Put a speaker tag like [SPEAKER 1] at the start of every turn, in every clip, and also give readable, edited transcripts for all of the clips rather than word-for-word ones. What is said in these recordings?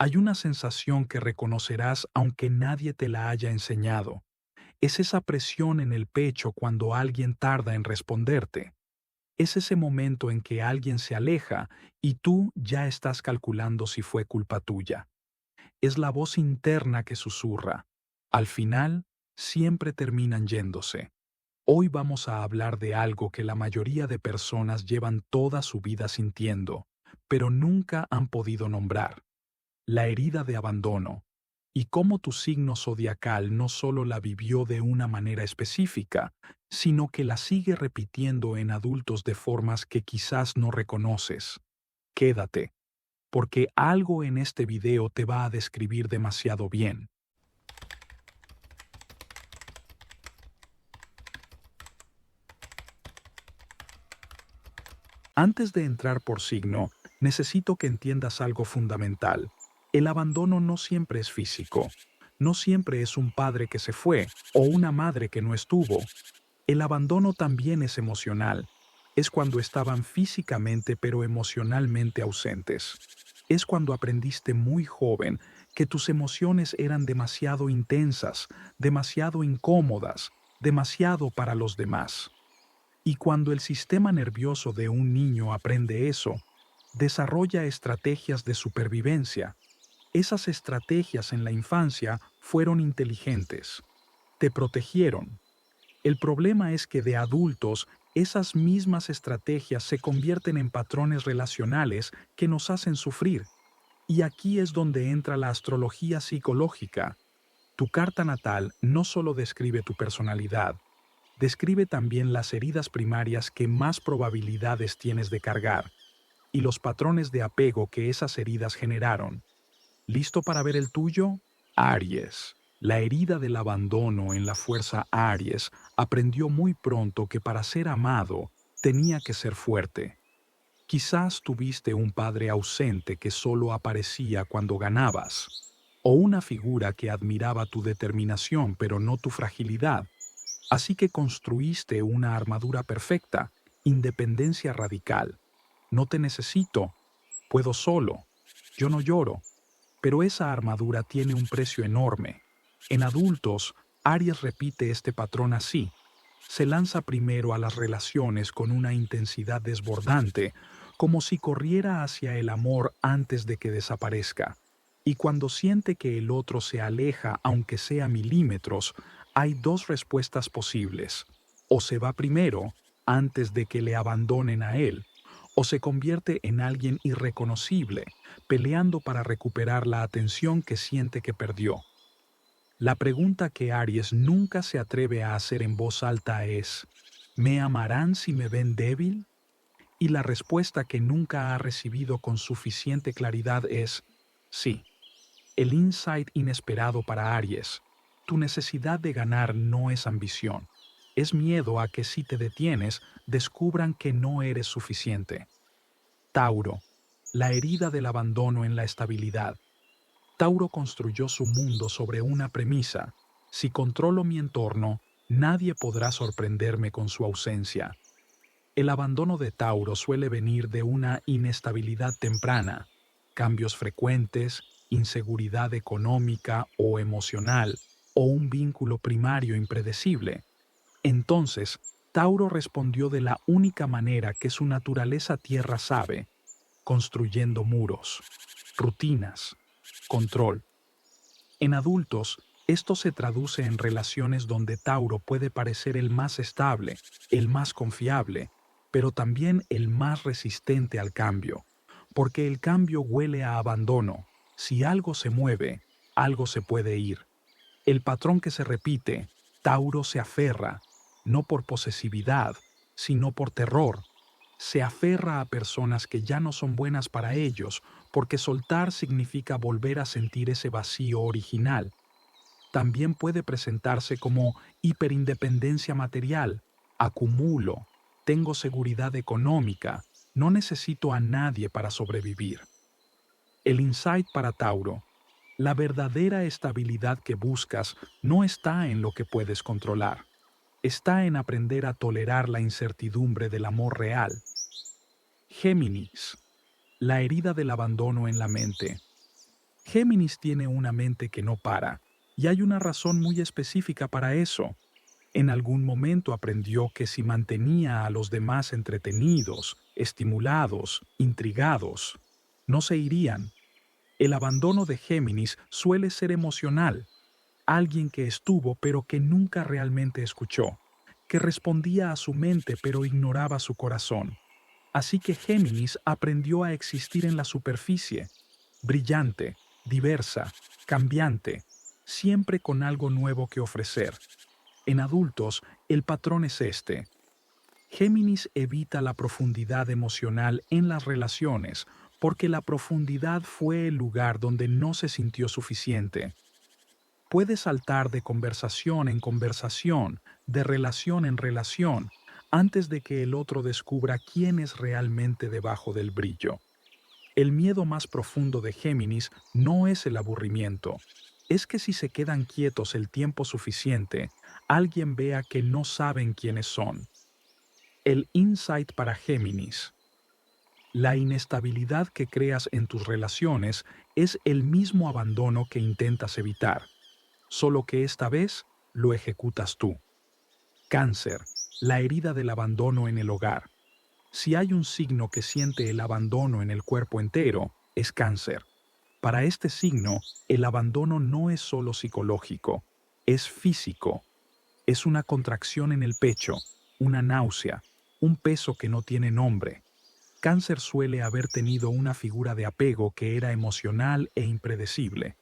[SPEAKER 1] Hay una sensación que reconocerás aunque nadie te la haya enseñado. Es esa presión en el pecho cuando alguien tarda en responderte. Es ese momento en que alguien se aleja y tú ya estás calculando si fue culpa tuya. Es la voz interna que susurra. Al final, siempre terminan yéndose. Hoy vamos a hablar de algo que la mayoría de personas llevan toda su vida sintiendo, pero nunca han podido nombrar: la herida de abandono, y cómo tu signo zodiacal no solo la vivió de una manera específica, sino que la sigue repitiendo en adultos de formas que quizás no reconoces. Quédate, porque algo en este video te va a describir demasiado bien. Antes de entrar por signo, necesito que entiendas algo fundamental. El abandono no siempre es físico. No siempre es un padre que se fue o una madre que no estuvo. El abandono también es emocional. Es cuando estaban físicamente pero emocionalmente ausentes. Es cuando aprendiste muy joven que tus emociones eran demasiado intensas, demasiado incómodas, demasiado para los demás. Y cuando el sistema nervioso de un niño aprende eso, desarrolla estrategias de supervivencia. Esas estrategias en la infancia fueron inteligentes. Te protegieron. El problema es que de adultos, esas mismas estrategias se convierten en patrones relacionales que nos hacen sufrir. Y aquí es donde entra la astrología psicológica. Tu carta natal no solo describe tu personalidad, describe también las heridas primarias que más probabilidades tienes de cargar y los patrones de apego que esas heridas generaron. ¿Listo para ver el tuyo? Aries. La herida del abandono en la fuerza Aries aprendió muy pronto que para ser amado tenía que ser fuerte. Quizás tuviste un padre ausente que solo aparecía cuando ganabas, o una figura que admiraba tu determinación pero no tu fragilidad. Así que construiste una armadura perfecta: independencia radical. No te necesito, puedo solo, yo no lloro. Pero esa armadura tiene un precio enorme. En adultos, Aries repite este patrón así. Se lanza primero a las relaciones con una intensidad desbordante, como si corriera hacia el amor antes de que desaparezca. Y cuando siente que el otro se aleja, aunque sea milímetros, hay dos respuestas posibles: o se va primero, antes de que le abandonen a él, o se convierte en alguien irreconocible, peleando para recuperar la atención que siente que perdió. La pregunta que Aries nunca se atreve a hacer en voz alta es: ¿me amarán si me ven débil? Y la respuesta que nunca ha recibido con suficiente claridad es: sí. El insight inesperado para Aries: tu necesidad de ganar no es ambición, es miedo a que si te detienes, descubran que no eres suficiente. Tauro. La herida del abandono en la estabilidad. Tauro construyó su mundo sobre una premisa: si controlo mi entorno, nadie podrá sorprenderme con su ausencia. El abandono de Tauro suele venir de una inestabilidad temprana, cambios frecuentes, inseguridad económica o emocional, o un vínculo primario impredecible. Entonces, Tauro respondió de la única manera que su naturaleza tierra sabe: construyendo muros, rutinas, control. En adultos, esto se traduce en relaciones donde Tauro puede parecer el más estable, el más confiable, pero también el más resistente al cambio, porque el cambio huele a abandono. Si algo se mueve, algo se puede ir. El patrón que se repite: Tauro se aferra, no por posesividad, sino por terror. Se aferra a personas que ya no son buenas para ellos, porque soltar significa volver a sentir ese vacío original. También puede presentarse como hiperindependencia material: acumulo, tengo seguridad económica, no necesito a nadie para sobrevivir. El insight para Tauro: la verdadera estabilidad que buscas no está en lo que puedes controlar, está en aprender a tolerar la incertidumbre del amor real. Géminis. La herida del abandono en la mente. Géminis tiene una mente que no para, y hay una razón muy específica para eso. En algún momento aprendió que si mantenía a los demás entretenidos, estimulados, intrigados, no se irían. El abandono de Géminis suele ser emocional, alguien que estuvo pero que nunca realmente escuchó, que respondía a su mente pero ignoraba su corazón. Así que Géminis aprendió a existir en la superficie, brillante, diversa, cambiante, siempre con algo nuevo que ofrecer. En adultos, el patrón es este. Géminis evita la profundidad emocional en las relaciones porque la profundidad fue el lugar donde no se sintió suficiente. Puede saltar de conversación en conversación, de relación en relación, antes de que el otro descubra quién es realmente debajo del brillo. El miedo más profundo de Géminis no es el aburrimiento, es que si se quedan quietos el tiempo suficiente, alguien vea que no saben quiénes son. El insight para Géminis. La inestabilidad que creas en tus relaciones es el mismo abandono que intentas evitar, solo que esta vez lo ejecutas tú. Cáncer, la herida del abandono en el hogar. Si hay un signo que siente el abandono en el cuerpo entero, es Cáncer. Para este signo, el abandono no es solo psicológico, es físico. Es una contracción en el pecho, una náusea, un peso que no tiene nombre. Cáncer suele haber tenido una figura de apego que era emocional e impredecible,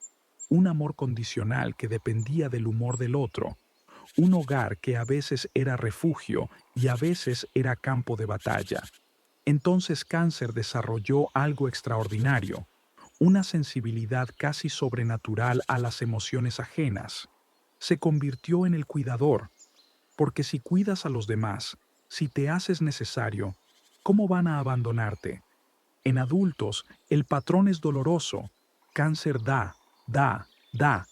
[SPEAKER 1] un amor condicional que dependía del humor del otro, un hogar que a veces era refugio y a veces era campo de batalla. Entonces Cáncer desarrolló algo extraordinario, una sensibilidad casi sobrenatural a las emociones ajenas. Se convirtió en el cuidador, porque si cuidas a los demás, si te haces necesario, ¿cómo van a abandonarte? En adultos, el patrón es doloroso. Cáncer da, da, da,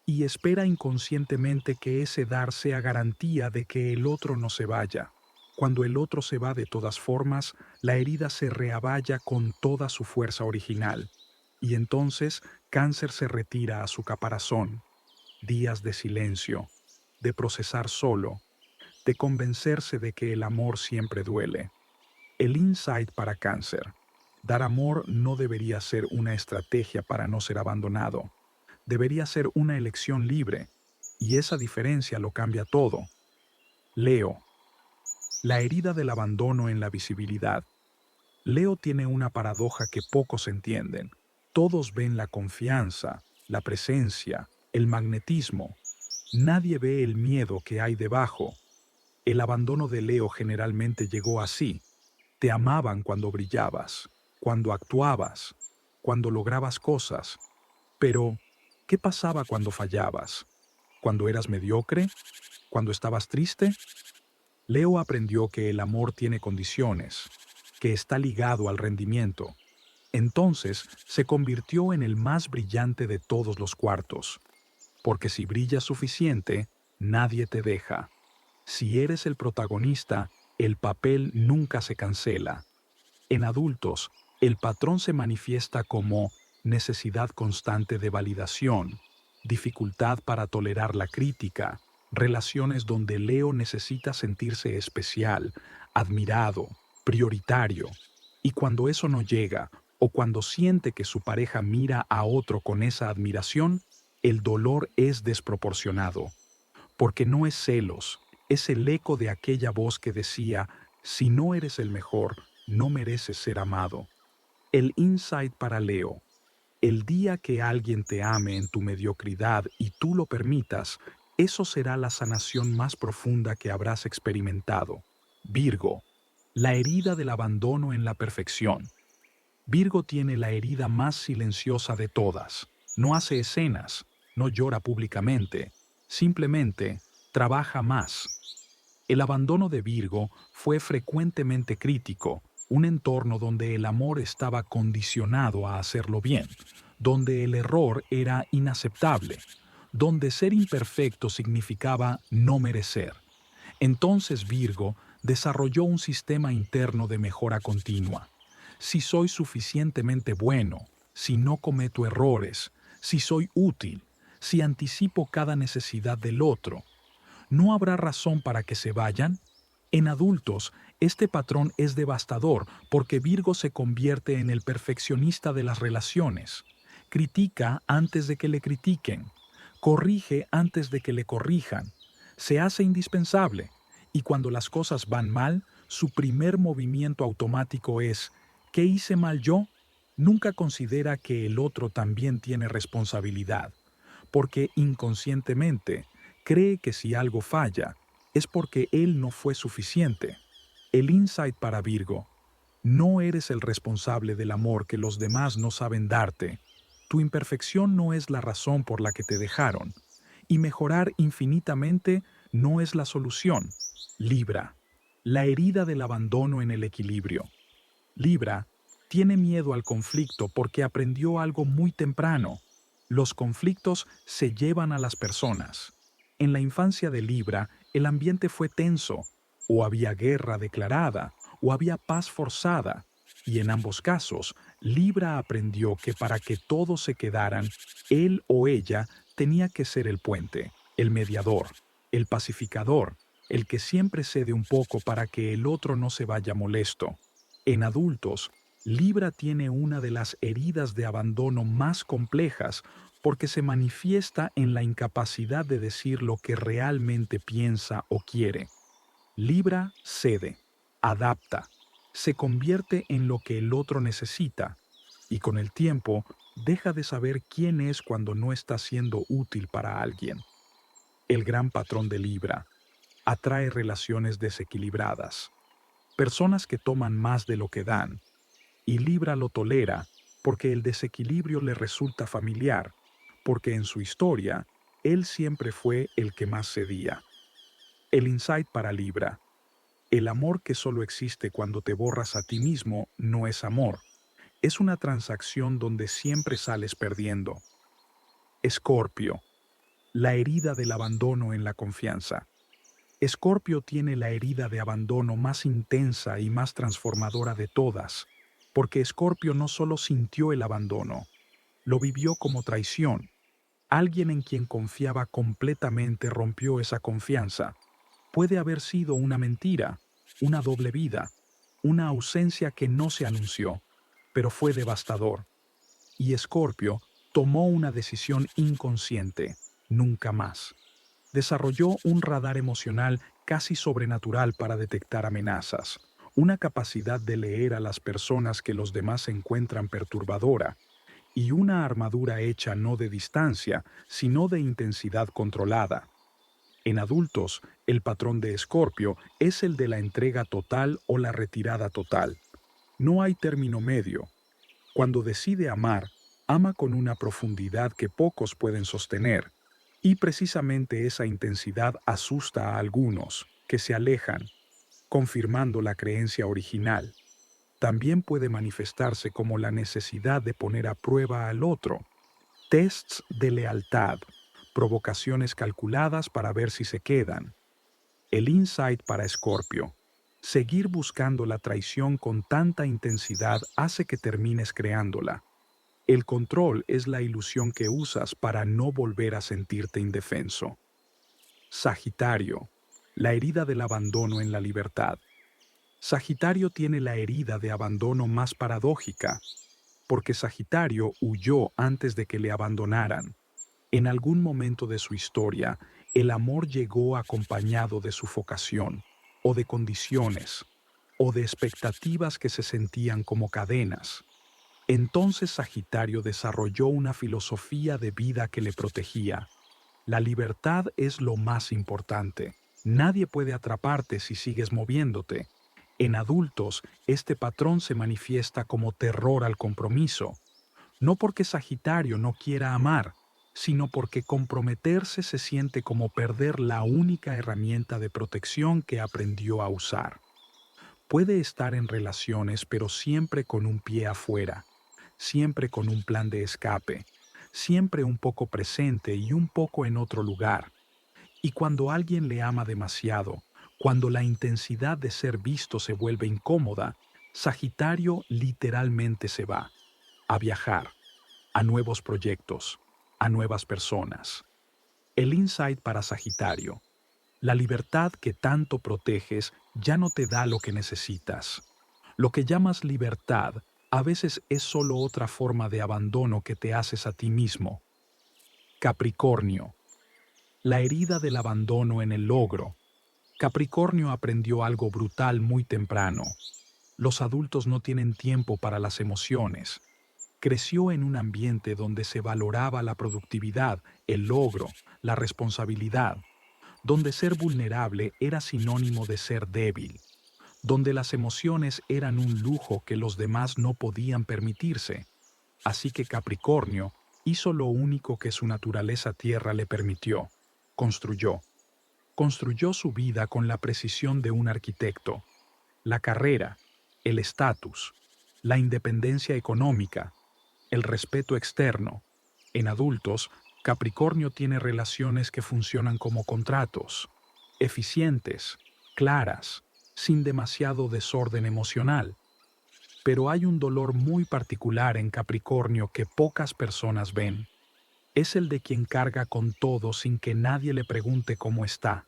[SPEAKER 1] y espera inconscientemente que ese dar sea garantía de que el otro no se vaya. Cuando el otro se va de todas formas, la herida se reaballa con toda su fuerza original. Y entonces Cáncer se retira a su caparazón. Días de silencio, de procesar solo, de convencerse de que el amor siempre duele. El insight para Cáncer. Dar amor no debería ser una estrategia para no ser abandonado. Debería ser una elección libre. Y esa diferencia lo cambia todo. Leo. La herida del abandono en la visibilidad. Leo tiene una paradoja que pocos entienden. Todos ven la confianza, la presencia, el magnetismo. Nadie ve el miedo que hay debajo. El abandono de Leo generalmente llegó así. Te amaban cuando brillabas, cuando actuabas, cuando lograbas cosas. Pero, ¿qué pasaba cuando fallabas? ¿Cuando eras mediocre? ¿Cuando estabas triste? Leo aprendió que el amor tiene condiciones, que está ligado al rendimiento. Entonces se convirtió en el más brillante de todos los cuartos, porque si brillas suficiente, nadie te deja. Si eres el protagonista, el papel nunca se cancela. En adultos, el patrón se manifiesta como necesidad constante de validación, dificultad para tolerar la crítica, relaciones donde Leo necesita sentirse especial, admirado, prioritario. Y cuando eso no llega, o cuando siente que su pareja mira a otro con esa admiración, el dolor es desproporcionado, porque no es celos, es el eco de aquella voz que decía, si no eres el mejor, no mereces ser amado. El insight para Leo. El día que alguien te ame en tu mediocridad y tú lo permitas, eso será la sanación más profunda que habrás experimentado. Virgo. La herida del abandono en la perfección. Virgo tiene la herida más silenciosa de todas. No hace escenas, no llora públicamente, simplemente trabaja más. El abandono de Virgo fue frecuentemente crítico, un entorno donde el amor estaba condicionado a hacerlo bien, donde el error era inaceptable, donde ser imperfecto significaba no merecer. Entonces Virgo desarrolló un sistema interno de mejora continua. Si soy suficientemente bueno, si no cometo errores, si soy útil, si anticipo cada necesidad del otro, ¿no habrá razón para que se vayan? En adultos, este patrón es devastador porque Virgo se convierte en el perfeccionista de las relaciones. Critica antes de que le critiquen. Corrige antes de que le corrijan. Se hace indispensable. Y cuando las cosas van mal, su primer movimiento automático es ¿qué hice mal yo? Nunca considera que el otro también tiene responsabilidad, porque inconscientemente cree que si algo falla, es porque él no fue suficiente. El insight para Virgo: no eres el responsable del amor que los demás no saben darte. Tu imperfección no es la razón por la que te dejaron. Y mejorar infinitamente no es la solución. Libra. La herida del abandono en el equilibrio. Libra tiene miedo al conflicto porque aprendió algo muy temprano. Los conflictos se llevan a las personas. En la infancia de Libra, el ambiente fue tenso, o había guerra declarada, o había paz forzada, y en ambos casos, Libra aprendió que para que todos se quedaran, él o ella tenía que ser el puente, el mediador, el pacificador, el que siempre cede un poco para que el otro no se vaya molesto. En adultos, Libra tiene una de las heridas de abandono más complejas porque se manifiesta en la incapacidad de decir lo que realmente piensa o quiere. Libra cede, adapta, se convierte en lo que el otro necesita y con el tiempo deja de saber quién es cuando no está siendo útil para alguien. El gran patrón de Libra atrae relaciones desequilibradas, personas que toman más de lo que dan, y Libra lo tolera porque el desequilibrio le resulta familiar, porque en su historia él siempre fue el que más cedía. El insight para Libra: el amor que solo existe cuando te borras a ti mismo no es amor, es una transacción donde siempre sales perdiendo. Escorpio. La herida del abandono en la confianza. Escorpio tiene la herida de abandono más intensa y más transformadora de todas, porque Escorpio no solo sintió el abandono, lo vivió como traición. Alguien en quien confiaba completamente rompió esa confianza. Puede haber sido una mentira, una doble vida, una ausencia que no se anunció, pero fue devastador. Y Escorpio tomó una decisión inconsciente: nunca más. Desarrolló un radar emocional casi sobrenatural para detectar amenazas, una capacidad de leer a las personas que los demás encuentran perturbadora, y una armadura hecha no de distancia, sino de intensidad controlada. En adultos, el patrón de Escorpio es el de la entrega total o la retirada total. No hay término medio. Cuando decide amar, ama con una profundidad que pocos pueden sostener. Y precisamente esa intensidad asusta a algunos, que se alejan, confirmando la creencia original. También puede manifestarse como la necesidad de poner a prueba al otro. Tests de lealtad, provocaciones calculadas para ver si se quedan. El insight para Escorpio: seguir buscando la traición con tanta intensidad hace que termines creándola. El control es la ilusión que usas para no volver a sentirte indefenso. Sagitario. La herida del abandono en la libertad. Sagitario tiene la herida de abandono más paradójica, porque Sagitario huyó antes de que le abandonaran. En algún momento de su historia, el amor llegó acompañado de sufocación, o de condiciones, o de expectativas que se sentían como cadenas. Entonces Sagitario desarrolló una filosofía de vida que le protegía. La libertad es lo más importante. Nadie puede atraparte si sigues moviéndote. En adultos, este patrón se manifiesta como terror al compromiso, no porque Sagitario no quiera amar, sino porque comprometerse se siente como perder la única herramienta de protección que aprendió a usar. Puede estar en relaciones, pero siempre con un pie afuera, siempre con un plan de escape, siempre un poco presente y un poco en otro lugar. Y cuando alguien le ama demasiado, cuando la intensidad de ser visto se vuelve incómoda, Sagitario literalmente se va a viajar, a nuevos proyectos, a nuevas personas. El insight para Sagitario. La libertad que tanto proteges ya no te da lo que necesitas. Lo que llamas libertad a veces es solo otra forma de abandono que te haces a ti mismo. Capricornio. La herida del abandono en el logro. Capricornio aprendió algo brutal muy temprano. Los adultos no tienen tiempo para las emociones. Creció en un ambiente donde se valoraba la productividad, el logro, la responsabilidad, donde ser vulnerable era sinónimo de ser débil, donde las emociones eran un lujo que los demás no podían permitirse. Así que Capricornio hizo lo único que su naturaleza tierra le permitió. Construyó. Construyó su vida con la precisión de un arquitecto. La carrera, el estatus, la independencia económica, el respeto externo. En adultos, Capricornio tiene relaciones que funcionan como contratos, eficientes, claras, sin demasiado desorden emocional. Pero hay un dolor muy particular en Capricornio que pocas personas ven. Es el de quien carga con todo sin que nadie le pregunte cómo está.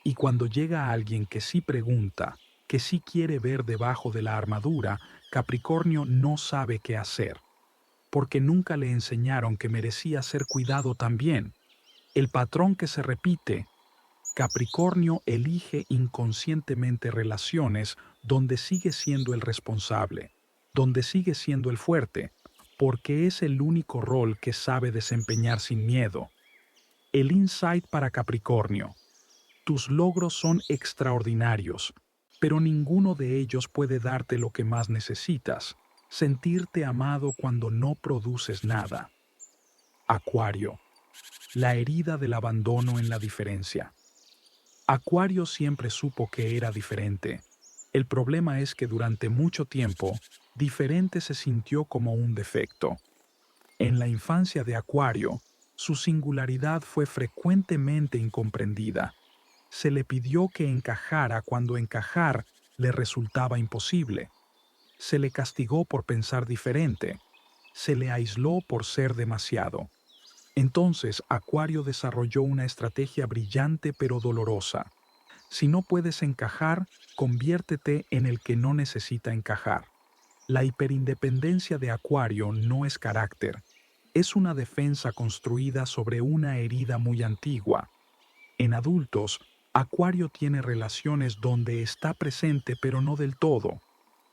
[SPEAKER 1] Y cuando llega alguien que sí pregunta, que sí quiere ver debajo de la armadura, Capricornio no sabe qué hacer, porque nunca le enseñaron que merecía ser cuidado también. El patrón que se repite. Capricornio elige inconscientemente relaciones donde sigue siendo el responsable, donde sigue siendo el fuerte, porque es el único rol que sabe desempeñar sin miedo. El insight para Capricornio. Tus logros son extraordinarios, pero ninguno de ellos puede darte lo que más necesitas, sentirte amado cuando no produces nada. Acuario. La herida del abandono en la diferencia. Acuario siempre supo que era diferente. El problema es que durante mucho tiempo, diferente se sintió como un defecto. En la infancia de Acuario, su singularidad fue frecuentemente incomprendida. Se le pidió que encajara cuando encajar le resultaba imposible. Se le castigó por pensar diferente. Se le aisló por ser demasiado. Entonces, Acuario desarrolló una estrategia brillante pero dolorosa. Si no puedes encajar, conviértete en el que no necesita encajar. La hiperindependencia de Acuario no es carácter. Es una defensa construida sobre una herida muy antigua. En adultos, Acuario tiene relaciones donde está presente pero no del todo.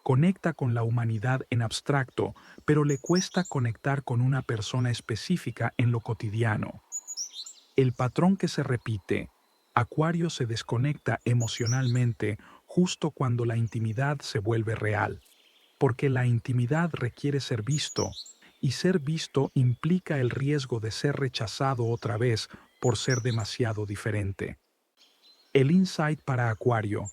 [SPEAKER 1] Conecta con la humanidad en abstracto, pero le cuesta conectar con una persona específica en lo cotidiano. El patrón que se repite. Acuario se desconecta emocionalmente justo cuando la intimidad se vuelve real, porque la intimidad requiere ser visto, y ser visto implica el riesgo de ser rechazado otra vez por ser demasiado diferente. El insight para Acuario.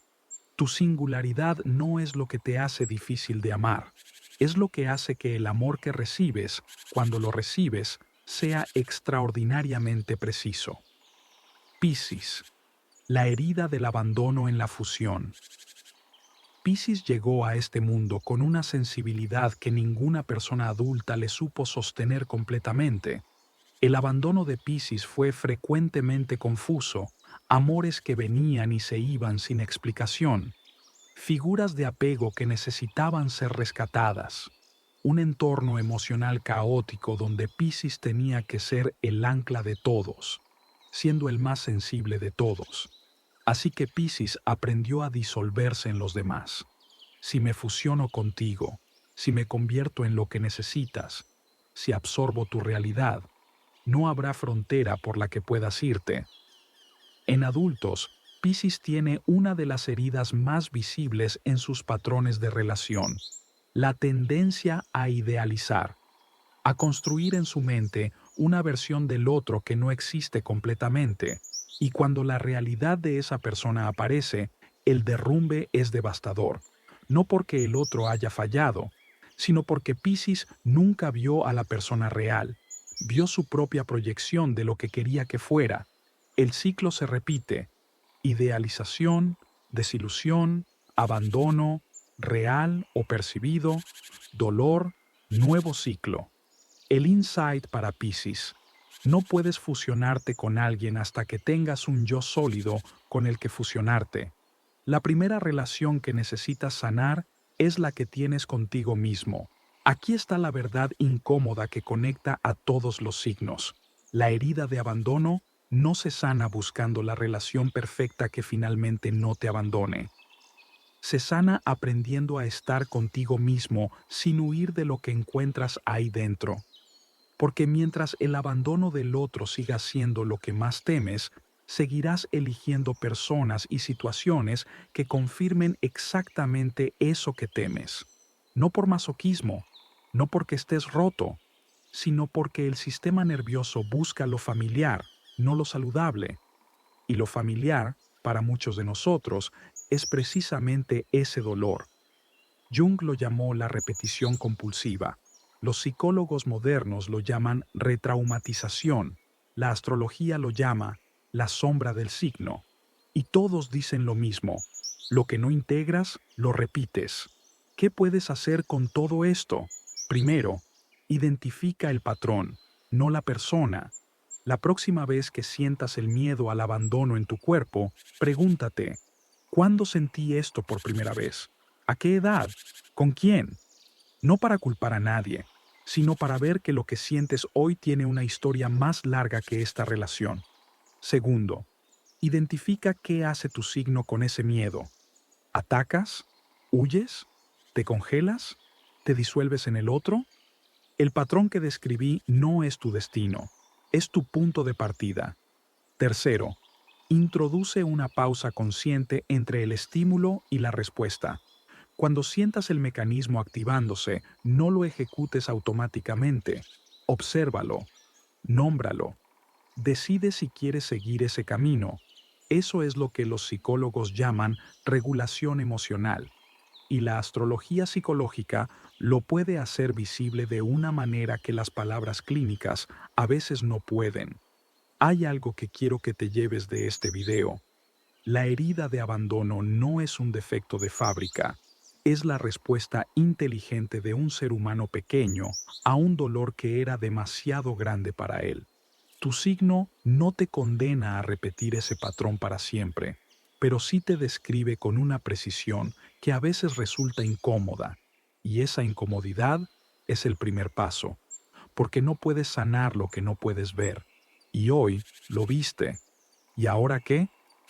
[SPEAKER 1] Tu singularidad no es lo que te hace difícil de amar, es lo que hace que el amor que recibes, cuando lo recibes, sea extraordinariamente preciso. Piscis. La herida del abandono en la fusión. Piscis llegó a este mundo con una sensibilidad que ninguna persona adulta le supo sostener completamente. El abandono de Piscis fue frecuentemente confuso, amores que venían y se iban sin explicación, figuras de apego que necesitaban ser rescatadas, un entorno emocional caótico donde Piscis tenía que ser el ancla de todos, siendo el más sensible de todos. Así que Piscis aprendió a disolverse en los demás. Si me fusiono contigo, si me convierto en lo que necesitas, si absorbo tu realidad, no habrá frontera por la que puedas irte. En adultos, Piscis tiene una de las heridas más visibles en sus patrones de relación, la tendencia a idealizar, a construir en su mente una versión del otro que no existe completamente, y cuando la realidad de esa persona aparece, el derrumbe es devastador, no porque el otro haya fallado, sino porque Piscis nunca vio a la persona real, vio su propia proyección de lo que quería que fuera. El ciclo se repite: idealización, desilusión, abandono, real o percibido, dolor, nuevo ciclo. El insight para Piscis. No puedes fusionarte con alguien hasta que tengas un yo sólido con el que fusionarte. La primera relación que necesitas sanar es la que tienes contigo mismo. Aquí está la verdad incómoda que conecta a todos los signos. La herida de abandono no se sana buscando la relación perfecta que finalmente no te abandone. Se sana aprendiendo a estar contigo mismo sin huir de lo que encuentras ahí dentro. Porque mientras el abandono del otro siga siendo lo que más temes, seguirás eligiendo personas y situaciones que confirmen exactamente eso que temes. No por masoquismo, no porque estés roto, sino porque el sistema nervioso busca lo familiar, no lo saludable. Y lo familiar, para muchos de nosotros, es precisamente ese dolor. Jung lo llamó la repetición compulsiva. Los psicólogos modernos lo llaman retraumatización. La astrología lo llama la sombra del signo. Y todos dicen lo mismo. Lo que no integras, lo repites. ¿Qué puedes hacer con todo esto? Primero, identifica el patrón, no la persona. La próxima vez que sientas el miedo al abandono en tu cuerpo, pregúntate, ¿cuándo sentí esto por primera vez? ¿A qué edad? ¿Con quién? No para culpar a nadie, sino para ver que lo que sientes hoy tiene una historia más larga que esta relación. Segundo, identifica qué hace tu signo con ese miedo. ¿Atacas? ¿Huyes? ¿Te congelas? ¿Te disuelves en el otro? El patrón que describí no es tu destino, es tu punto de partida. Tercero, introduce una pausa consciente entre el estímulo y la respuesta. Cuando sientas el mecanismo activándose, no lo ejecutes automáticamente. Obsérvalo, nómbralo, decide si quieres seguir ese camino. Eso es lo que los psicólogos llaman regulación emocional. Y la astrología psicológica lo puede hacer visible de una manera que las palabras clínicas a veces no pueden. Hay algo que quiero que te lleves de este video. La herida de abandono no es un defecto de fábrica, es la respuesta inteligente de un ser humano pequeño a un dolor que era demasiado grande para él. Tu signo no te condena a repetir ese patrón para siempre, pero sí te describe con una precisión que a veces resulta incómoda, y esa incomodidad es el primer paso, porque no puedes sanar lo que no puedes ver, y hoy lo viste. ¿Y ahora qué?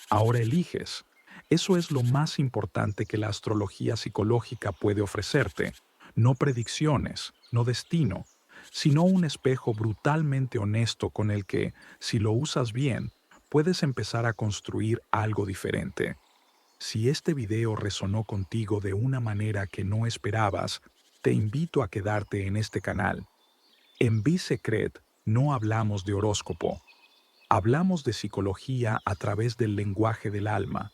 [SPEAKER 1] Ahora eliges. Eso es lo más importante que la astrología psicológica puede ofrecerte. No predicciones, no destino, sino un espejo brutalmente honesto con el que, si lo usas bien, puedes empezar a construir algo diferente. Si este video resonó contigo de una manera que no esperabas, te invito a quedarte en este canal. En Secret no hablamos de horóscopo. Hablamos de psicología a través del lenguaje del alma.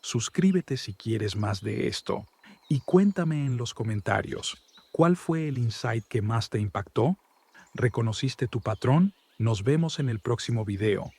[SPEAKER 1] Suscríbete si quieres más de esto y cuéntame en los comentarios, ¿cuál fue el insight que más te impactó? ¿Reconociste tu patrón? Nos vemos en el próximo video.